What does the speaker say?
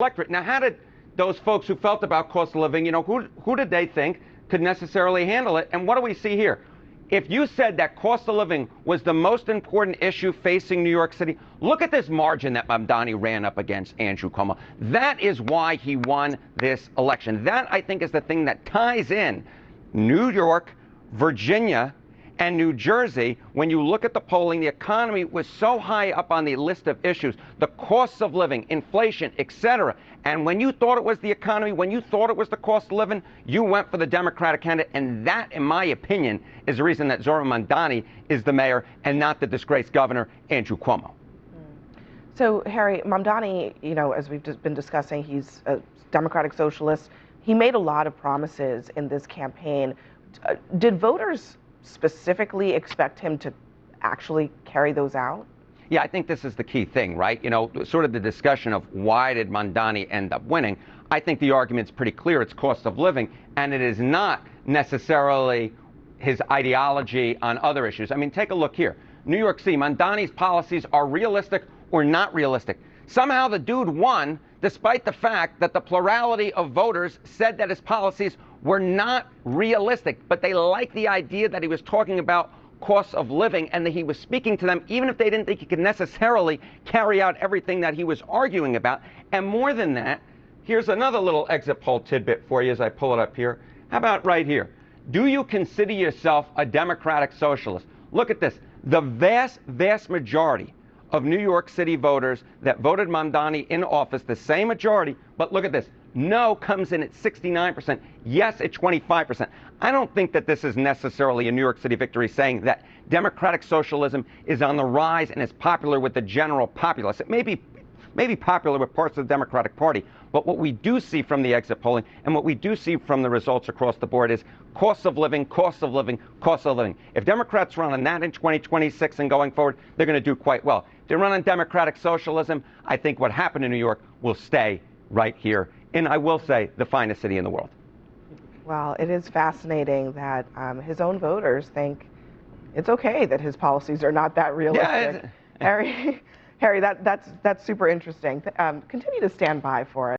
electorate. Now, how did those folks who felt about cost of living, who did they think could necessarily handle it? And what do we see here? If you said that cost of living was the most important issue facing New York City, look at this margin that Mamdani ran up against Andrew Cuomo. That is why he won this election. That, I think, is the thing that ties in New York, Virginia, and New Jersey. When you look at the polling, the economy was so high up on the list of issues, the costs of living, inflation, etc. And when you thought it was the economy, when you thought it was the cost of living, you went for the Democratic candidate. And that, in my opinion, is the reason that Zohran Mamdani is the mayor and not the disgraced governor, Andrew Cuomo. So, Harry, Mamdani, as we've just been discussing, he's a Democratic Socialist. He made a lot of promises in this campaign. Did voters specifically expect him to actually carry those out? Yeah, I think this is the key thing, right? Sort of the discussion of why did Mamdani end up winning. I think the argument's pretty clear. It's cost of living, and it is not necessarily his ideology on other issues. I mean, take a look here. New York City, Mamdani's policies are realistic or not realistic. Somehow the dude won, despite the fact that the plurality of voters said that his policies were not realistic, but they liked the idea that he was talking about costs of living and that he was speaking to them, even if they didn't think he could necessarily carry out everything that he was arguing about. And more than that, here's another little exit poll tidbit for you as I pull it up here. How about right here? Do you consider yourself a Democratic Socialist? Look at this. The vast, vast majority of New York City voters that voted Mamdani in office, the same majority, but look at this. No comes in at 69%. Yes at 25%. I don't think that this is necessarily a New York City victory saying that Democratic socialism is on the rise and is popular with the general populace. It may be popular with parts of the Democratic Party, but what we do see from the exit polling and what we do see from the results across the board is cost of living, cost of living, cost of living. If Democrats run on that in 2026 and going forward, they're going to do quite well. If they run on Democratic socialism, I think what happened in New York will stay right here in, I will say, the finest city in the world. Well, it is fascinating that his own voters think it's okay that his policies are not that realistic. Yeah, Harry, that's super interesting. Continue to stand by for us.